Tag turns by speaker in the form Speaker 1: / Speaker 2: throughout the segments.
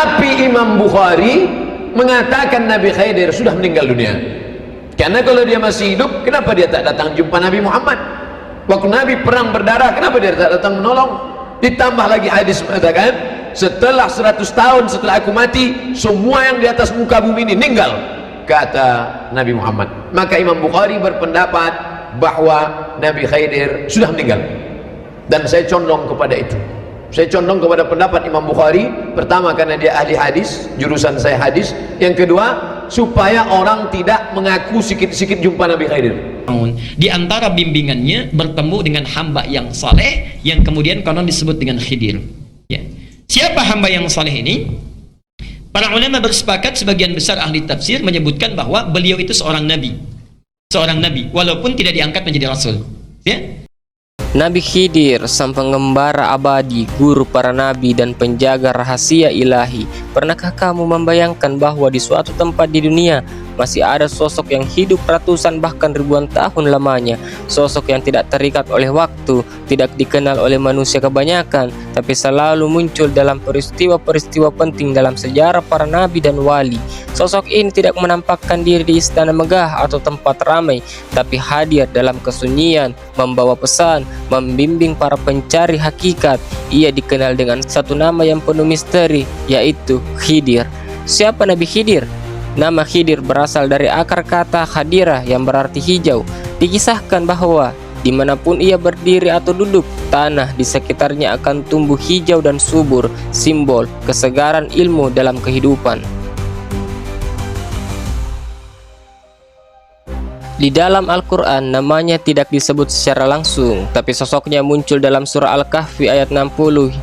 Speaker 1: Tapi Imam Bukhari mengatakan Nabi Khidir sudah meninggal dunia. Karena kalau dia masih hidup, kenapa dia tak datang jumpa Nabi Muhammad? Waktu Nabi perang berdarah, kenapa dia tak datang menolong? Ditambah lagi hadis mengatakan, setelah 100 tahun setelah aku mati, semua yang di atas muka bumi ini meninggal, kata Nabi Muhammad. Maka Imam Bukhari berpendapat bahwa Nabi Khidir sudah meninggal, dan saya condong kepada itu. Saya condong kepada pendapat Imam Bukhari. Pertama, karena dia ahli hadis, jurusan saya hadis. Yang kedua, supaya orang tidak mengaku sikit-sikit jumpa Nabi Khidir.
Speaker 2: Di antara bimbingannya bertemu dengan hamba yang saleh yang kemudian konon disebut dengan Khidir. Ya. Siapa hamba yang saleh ini? Para ulama bersepakat, sebagian besar ahli tafsir menyebutkan bahwa beliau itu seorang nabi, walaupun tidak diangkat menjadi rasul. Ya.
Speaker 3: Nabi Khidir, sang pengembara abadi, guru para nabi dan penjaga rahasia ilahi. Pernahkah kamu membayangkan bahwa di suatu tempat di dunia masih ada sosok yang hidup ratusan bahkan ribuan tahun lamanya, sosok yang tidak terikat oleh waktu, tidak dikenal oleh manusia kebanyakan, tapi selalu muncul dalam peristiwa-peristiwa penting dalam sejarah para nabi dan wali. Sosok ini tidak menampakkan diri di istana megah atau tempat ramai, tapi hadir dalam kesunyian, membawa pesan, membimbing para pencari hakikat. Ia dikenal dengan satu nama yang penuh misteri, yaitu Khidir. Siapa Nabi Khidir? Nama Khidir berasal dari akar kata khadirah yang berarti hijau. Dikisahkan bahwa dimanapun ia berdiri atau duduk, tanah di sekitarnya akan tumbuh hijau dan subur, simbol kesegaran ilmu dalam kehidupan. Di dalam Al-Quran, namanya tidak disebut secara langsung, tapi sosoknya muncul dalam surah Al-Kahfi ayat 60-82.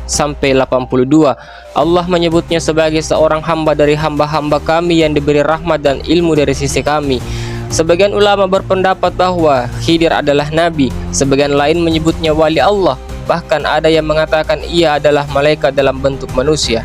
Speaker 3: Allah menyebutnya sebagai seorang hamba dari hamba-hamba kami yang diberi rahmat dan ilmu dari sisi kami. Sebagian ulama berpendapat bahwa Khidir adalah nabi, sebagian lain menyebutnya wali Allah, bahkan ada yang mengatakan ia adalah malaikat dalam bentuk manusia.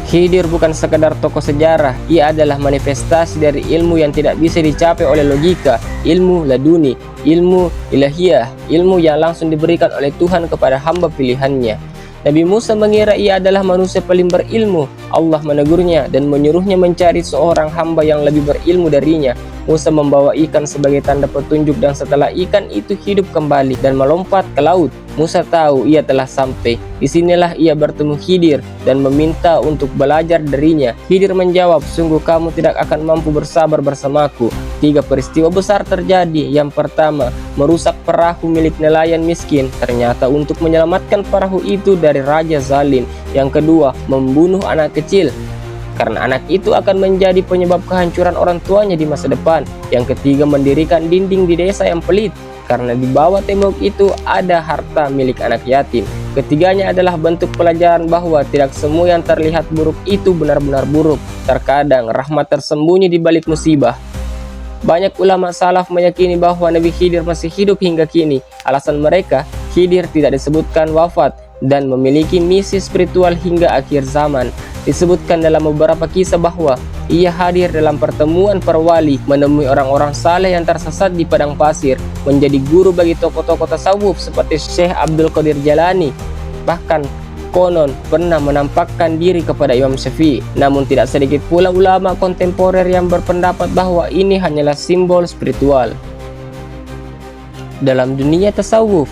Speaker 3: Khidir bukan sekadar tokoh sejarah, ia adalah manifestasi dari ilmu yang tidak bisa dicapai oleh logika, ilmu laduni, ilmu ilahiyah, ilmu yang langsung diberikan oleh Tuhan kepada hamba pilihannya. Nabi Musa mengira ia adalah manusia paling berilmu. Allah menegurnya dan menyuruhnya mencari seorang hamba yang lebih berilmu darinya. Musa membawa ikan sebagai tanda petunjuk, dan setelah ikan itu hidup kembali dan melompat ke laut, Musa tahu ia telah sampai. Disinilah ia bertemu Khidir dan meminta untuk belajar darinya. Khidir menjawab, "Sungguh kamu tidak akan mampu bersabar bersamaku." 3 peristiwa besar terjadi. Yang pertama, merusak perahu milik nelayan miskin, ternyata untuk menyelamatkan perahu itu dari raja zalim. Yang kedua, membunuh anak kecil, karena anak itu akan menjadi penyebab kehancuran orang tuanya di masa depan. Yang ketiga, mendirikan dinding di desa yang pelit, karena di bawah tembok itu ada harta milik anak yatim. Ketiganya adalah bentuk pelajaran bahwa tidak semua yang terlihat buruk itu benar-benar buruk. Terkadang rahmat tersembunyi di balik musibah. Banyak ulama salaf meyakini bahwa Nabi Khidir masih hidup hingga kini. Alasan mereka, Khidir tidak disebutkan wafat dan memiliki misi spiritual hingga akhir zaman. Disebutkan dalam beberapa kisah bahwa ia hadir dalam pertemuan para wali, menemui orang-orang saleh yang tersesat di padang pasir, menjadi guru bagi tokoh-tokoh tasawuf seperti Syekh Abdul Qadir Jalani. Bahkan konon pernah menampakkan diri kepada Imam Syafi'i. Namun tidak sedikit pula ulama kontemporer yang berpendapat bahwa ini hanyalah simbol spiritual. Dalam dunia tasawuf,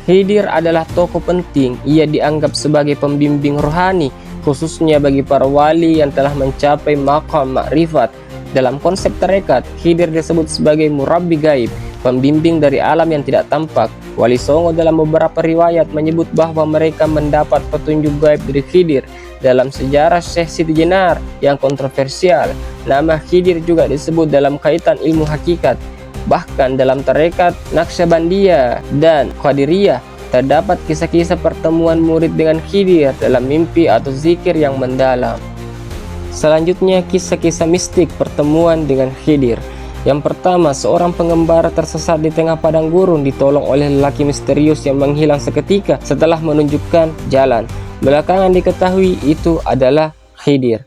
Speaker 3: Khidir adalah tokoh penting. Ia dianggap sebagai pembimbing rohani, khususnya bagi para wali yang telah mencapai maqam makrifat. Dalam konsep tarekat, Khidir disebut sebagai murabbi gaib, pembimbing dari alam yang tidak tampak. Wali Songo dalam beberapa riwayat menyebut bahwa mereka mendapat petunjuk gaib dari Khidir. Dalam sejarah Syekh Siti Jenar yang kontroversial, nama Khidir juga disebut dalam kaitan ilmu hakikat. Bahkan dalam tarekat Naqsyabandiyah dan Qadiriyah terdapat kisah-kisah pertemuan murid dengan Khidir dalam mimpi atau zikir yang mendalam. Selanjutnya, kisah-kisah mistik pertemuan dengan Khidir. Yang pertama, seorang pengembara tersesat di tengah padang gurun ditolong oleh lelaki misterius yang menghilang seketika setelah menunjukkan jalan. Belakangan diketahui itu adalah Khidir.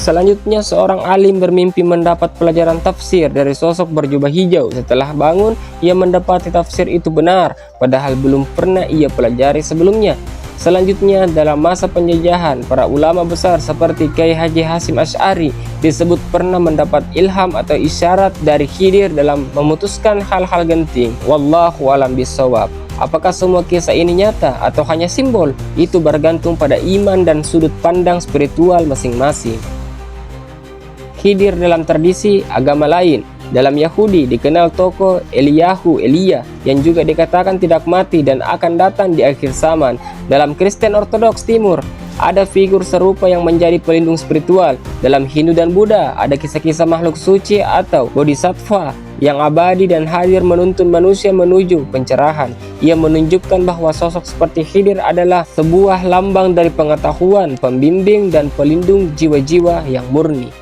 Speaker 3: Selanjutnya, seorang alim bermimpi mendapat pelajaran tafsir dari sosok berjubah hijau. Setelah bangun, ia mendapati tafsir itu benar, padahal belum pernah ia pelajari sebelumnya. Selanjutnya, dalam masa penjajahan, para ulama besar seperti Kiai Haji Hasyim Asy'ari disebut pernah mendapat ilham atau isyarat dari Khidir dalam memutuskan hal-hal genting. Wallahu a'lam bishawab. Apakah semua kisah ini nyata atau hanya simbol? Itu bergantung pada iman dan sudut pandang spiritual masing-masing. Khidir dalam tradisi agama lain. Dalam Yahudi dikenal tokoh Eliyahu Elia yang juga dikatakan tidak mati dan akan datang di akhir zaman. Dalam Kristen Ortodoks Timur ada figur serupa yang menjadi pelindung spiritual. Dalam Hindu dan Buddha ada kisah-kisah makhluk suci atau bodhisattva yang abadi dan hadir menuntun manusia menuju pencerahan. Ia menunjukkan bahwa sosok seperti Khidir adalah sebuah lambang dari pengetahuan, pembimbing dan pelindung jiwa-jiwa yang murni.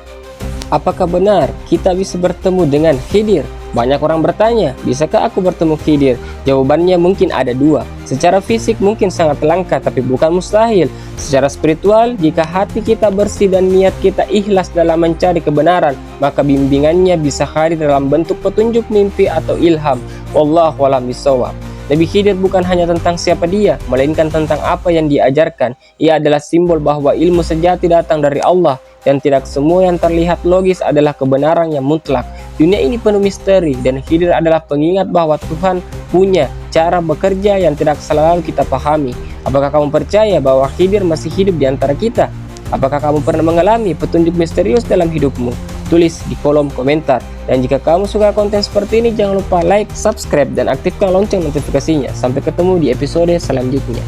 Speaker 3: Apakah benar kita bisa bertemu dengan Khidir? Banyak orang bertanya, bisakah aku bertemu Khidir? Jawabannya mungkin ada dua. Secara fisik mungkin sangat langka, tapi bukan mustahil. Secara spiritual, jika hati kita bersih dan niat kita ikhlas dalam mencari kebenaran, maka bimbingannya bisa hadir dalam bentuk petunjuk mimpi atau ilham. Wallahu a'lam bishawab. Nabi Khidir bukan hanya tentang siapa dia, melainkan tentang apa yang diajarkan. Ia adalah simbol bahwa ilmu sejati datang dari Allah, dan tidak semua yang terlihat logis adalah kebenaran yang mutlak. Dunia ini penuh misteri, dan Khidir adalah pengingat bahwa Tuhan punya cara bekerja yang tidak selalu kita pahami. Apakah kamu percaya bahwa Khidir masih hidup di antara kita? Apakah kamu pernah mengalami petunjuk misterius dalam hidupmu? Tulis di kolom komentar. Dan jika kamu suka konten seperti ini, jangan lupa like, subscribe, dan aktifkan lonceng notifikasinya. Sampai ketemu di episode selanjutnya.